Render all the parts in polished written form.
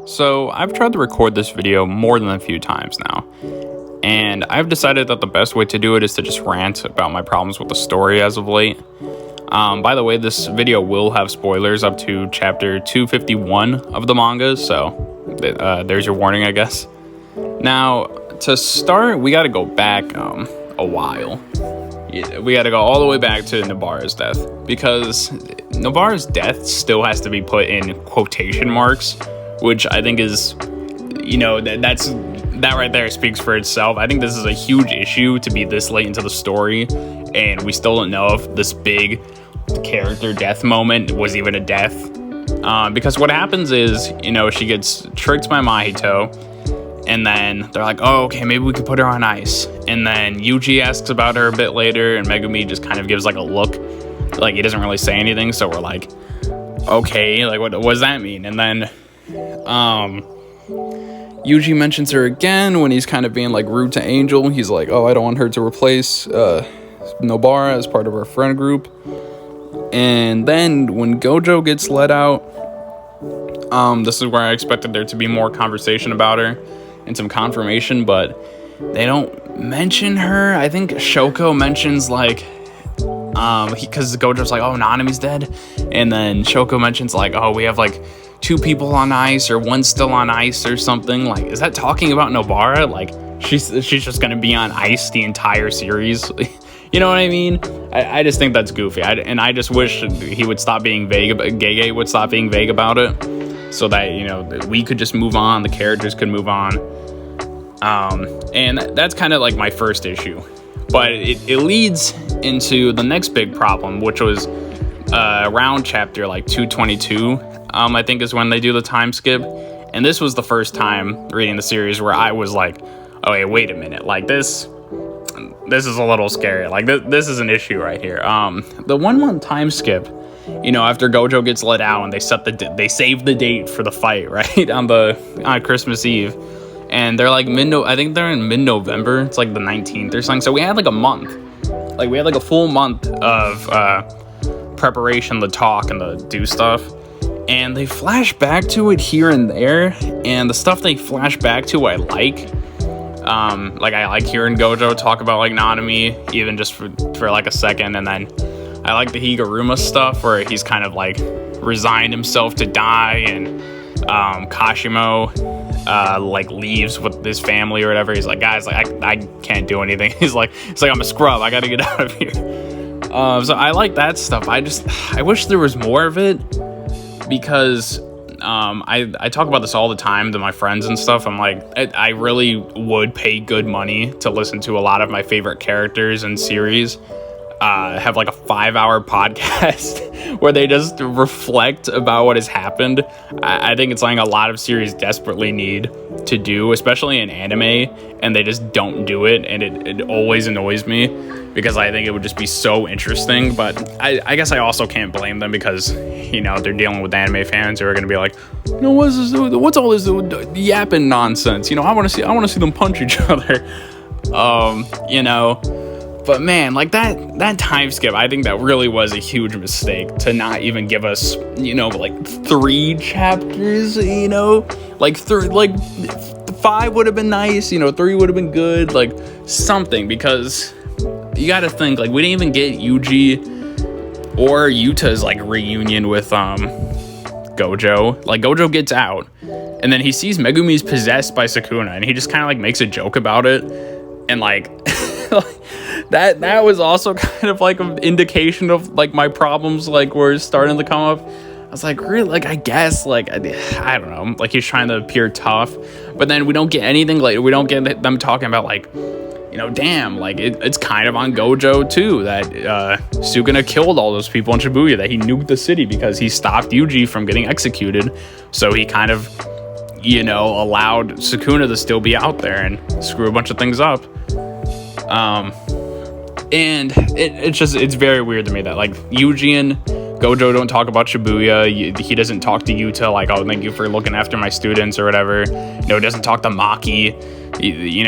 So I've tried to record this video more than a few times now, and I've decided that the best way to do it is to just rant about my problems with the story as of late. By the way, this video will have spoilers up to chapter 251 of the manga, so there's your warning, I guess. Now, to start, we gotta go back a while. Yeah, we gotta go all the way back to Nobara's death, because Nobara's death still has to be put in quotation marks, which I think is, that right there speaks for itself. I think this is a huge issue to be this late into the story, and we still don't know if this big character death moment was even a death. Because what happens is, she gets tricked by Mahito, and then they're like, oh, okay, maybe we could put her on ice. And then Yuji asks about her a bit later, and Megumi just kind of gives like a look, like he doesn't really say anything, so we're like, okay, like what does that mean? And then Yuji mentions her again when he's kind of being like rude to Angel. He's like, oh, I don't want her to replace Nobara as part of our friend group. And then when Gojo gets let out, this is where I expected there to be more conversation about her and some confirmation, but they don't mention her. I think Shoko mentions like, because Gojo's like, oh, Nanami's dead, and then Shoko mentions like, oh, we have like 2 people on ice, or 1 still on ice, or something. Like, is that talking about Nobara? Like, she's just gonna be on ice the entire series. You know what I mean? I just think that's goofy. I just wish he would stop being vague. Gege would stop being vague about it, so that we could just move on. The characters could move on. And that's kind of like my first issue. But it leads into the next big problem, which was around chapter like 222. I think is when they do the time skip. And this was the first time reading the series where I was like, okay, wait a minute, like this is a little scary. Like this is an issue right here. The 1 month time skip, after Gojo gets let out and they save the date for the fight, right? on Christmas Eve. And they're like I think they're in mid-November. It's like the 19th or something. So we had like a month. Like we had like a full month of preparation, the talk and the do stuff. And they flash back to it here and there. And the stuff they flash back to I like. I like hearing Gojo talk about like Nanami, even just for like a second. And then I like the Higuruma stuff where he's kind of like resigned himself to die, and Kashimo like leaves with his family or whatever. He's like, guys, like I can't do anything. He's like I'm a scrub, I gotta get out of here. So I like that stuff. I wish there was more of it, because I talk about this all the time to my friends and stuff. I'm like, I really would pay good money to listen to a lot of my favorite characters and series have like a 5-hour podcast where they just reflect about what has happened. I think it's something a lot of series desperately need to do, especially in anime, and they just don't do it, and it always annoys me, because I think it would just be so interesting. But I guess I also can't blame them, because they're dealing with anime fans who are going to be like, what's all this yapping nonsense? I want to see them punch each other. But man, like that time skip, I think that really was a huge mistake to not even give us, like 3 chapters, like 5 would have been nice, 3 would have been good, like something, because you got to think, like, we didn't even get Yuji or Yuta's like reunion with Gojo. Like, Gojo gets out, and then he sees Megumi's possessed by Sukuna, and he just kind of like makes a joke about it, and like that was also kind of like an indication of like my problems like were starting to come up. I was like, really? Like, I guess, like, I don't know, like he's trying to appear tough, but then we don't get anything, like we don't get them talking about like, damn, like it's kind of on Gojo too that Sukuna killed all those people in Shibuya, that he nuked the city because he stopped Yuji from getting executed, so he kind of allowed Sukuna to still be out there and screw a bunch of things up. And it's very weird to me that like Yuji and Gojo don't talk about Shibuya. He doesn't talk to Yuta like, oh, thank you for looking after my students or whatever. He doesn't talk to Maki. We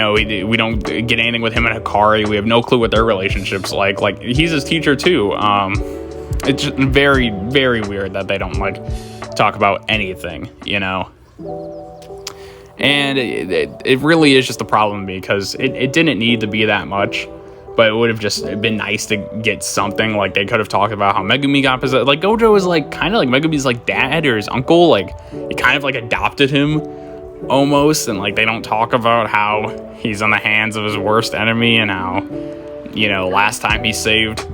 don't get anything with him and Hikari. We have no clue what their relationship's like. Like, he's his teacher too. It's just very, very weird that they don't like talk about anything, you know? And it really is just a problem because it didn't need to be that much, but it would have just been nice to get something. Like, they could have talked about how Megumi got possessed. Like, Gojo is like kind of like Megumi's like dad or his uncle. Like, he kind of like adopted him almost, and like they don't talk about how he's in the hands of his worst enemy and how, you know, last time he saved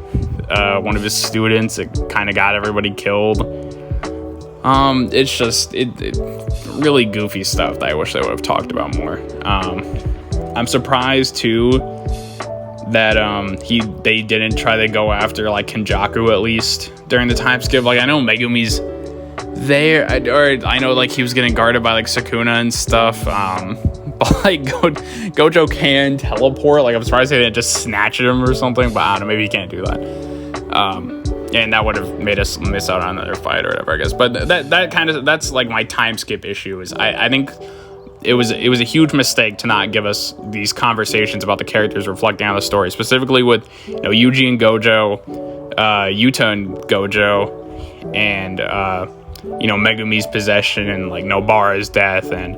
one of his students, it kind of got everybody killed. It's just it really goofy stuff that I wish they would have talked about more. I'm surprised too that they didn't try to go after like Kenjaku at least during the time skip. Like, I know Megumi's there, or I know like he was getting guarded by like Sukuna and stuff, but like Gojo can teleport. Like, I'm surprised they didn't just snatch at him or something, but I don't know, maybe he can't do that. And that would have made us miss out on another fight or whatever, I guess. But that's like my time skip issue. Is I think it was a huge mistake to not give us these conversations about the characters reflecting on the story, specifically with, you know, Yuji and Gojo, Yuta and Gojo, and you know, Megumi's possession and like Nobara's death and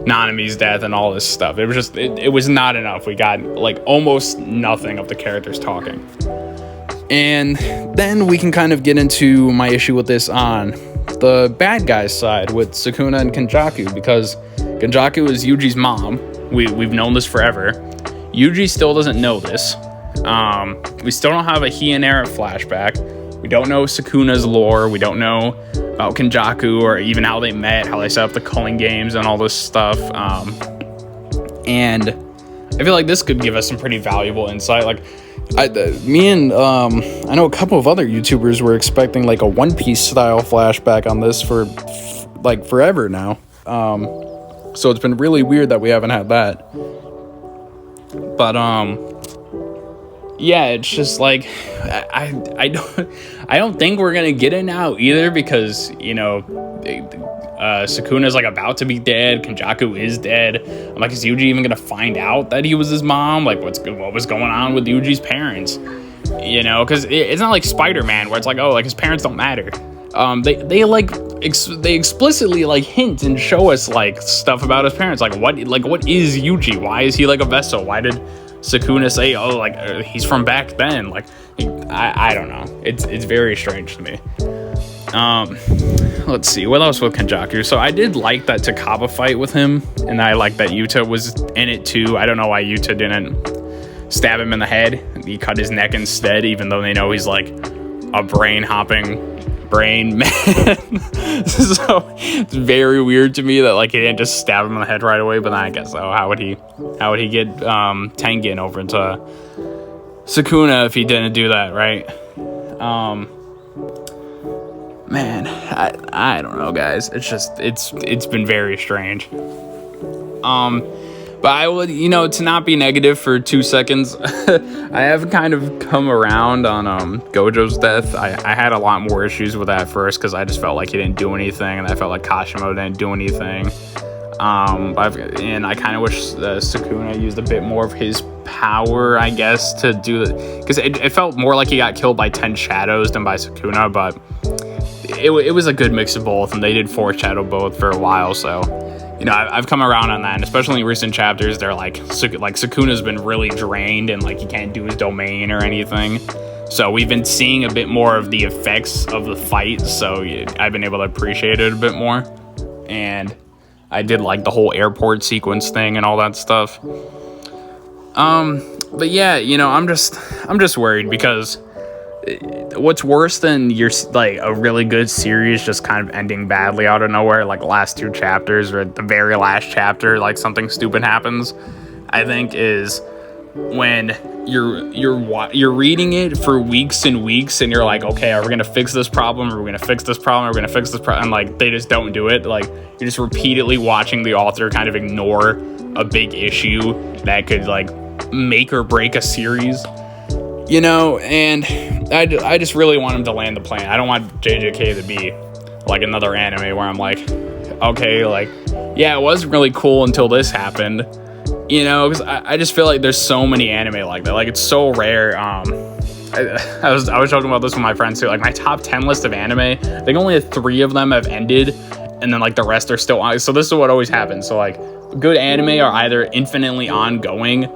Nanami's death and all this stuff. It was just it was not enough. We got like almost nothing of the characters talking. And then we can kind of get into my issue with this on the bad guy's side with Sukuna and Kenjaku, because Kenjaku is Yuji's mom. We've known this forever. Yuji still doesn't know this. We still don't have a Hionara flashback. We don't know Sukuna's lore. We don't know about Kenjaku or even how they met, how they set up the culling games and all this stuff. And I feel like this could give us some pretty valuable insight. Like, I know a couple of other YouTubers were expecting like a One Piece style flashback on this for like forever now. So it's been really weird that we haven't had that. But yeah, it's just like I don't think we're gonna get it now either, because, you know, Sukuna's like about to be dead. Kenjaku is dead. I'm like, is Yuji even gonna find out that he was his mom? Like, what was going on with Yuji's parents? You know, because it's not like Spider-Man where it's like, oh, like his parents don't matter. They explicitly like hint and show us like stuff about his parents. Like what is Yuji? Why is he like a vessel? Why did Sukuna say, oh, like he's from back then? Like, I don't know. It's very strange to me. Let's see, what else with Kenjaku? So I did like that Takaba fight with him, and I like that Yuta was in it too. I don't know why Yuta didn't stab him in the head. He cut his neck instead, even though they know he's like a brain-hopping brain man. So it's very weird to me that like he didn't just stab him in the head right away. But then I guess so. How would he get Tengen over into Sukuna if he didn't do that, right? Man, I don't know, guys. It's just it's been very strange. But I would, you know, to not be negative for 2 seconds, I have kind of come around on Gojo's death. I had a lot more issues with that first because I just felt like he didn't do anything, and I felt like Kashimo didn't do anything. And I kind of wish Sukuna used a bit more of his power, I guess, to do it, because it felt more like he got killed by 10 shadows than by Sukuna, but it was a good mix of both, and they did foreshadow both for a while. So, you know, I've come around on that, and especially in recent chapters, they're like Sukuna's been really drained, and like he can't do his domain or anything. So we've been seeing a bit more of the effects of the fight, so I've been able to appreciate it a bit more. And I did like the whole airport sequence thing and all that stuff. But yeah, you know, I'm just worried, because what's worse than your like a really good series just kind of ending badly out of nowhere, like the last 2 chapters or the very last chapter, like something stupid happens, I think, is when you're reading it for weeks and weeks, and you're like, okay, are we gonna fix this problem? Are we gonna fix this problem? Are we gonna fix this problem? And like they just don't do it. Like you're just repeatedly watching the author kind of ignore a big issue that could like make or break a series. You know, and I just really want him to land the plane. I don't want JJK to be like another anime where I'm like, okay, like, yeah, it was really cool until this happened. You know, because I just feel like there's so many anime like that. Like, it's so rare. I was talking about this with my friends too. Like my top 10 list of anime, I think only 3 of them have ended, and then like the rest are still on. So this is what always happens. So like good anime are either infinitely ongoing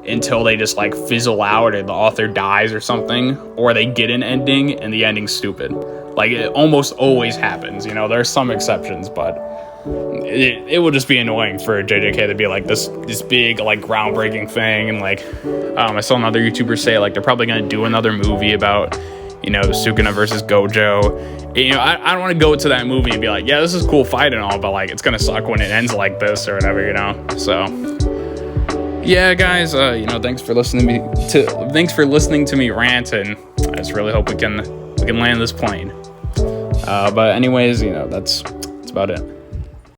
until they just like fizzle out or the author dies or something, or they get an ending and the ending's stupid. Like it almost always happens. You know, there's some exceptions, but it will just be annoying for JJK to be like this big like groundbreaking thing. And like I saw another YouTuber say like they're probably gonna do another movie about, you know, Sukuna versus Gojo. You know, I don't want to go to that movie and be like, yeah, this is a cool fight and all, but like it's gonna suck when it ends like this or whatever, you know. So yeah, guys, you know, thanks for listening to me rant, and I just really hope we can land this plane. But anyways, you know, that's about it.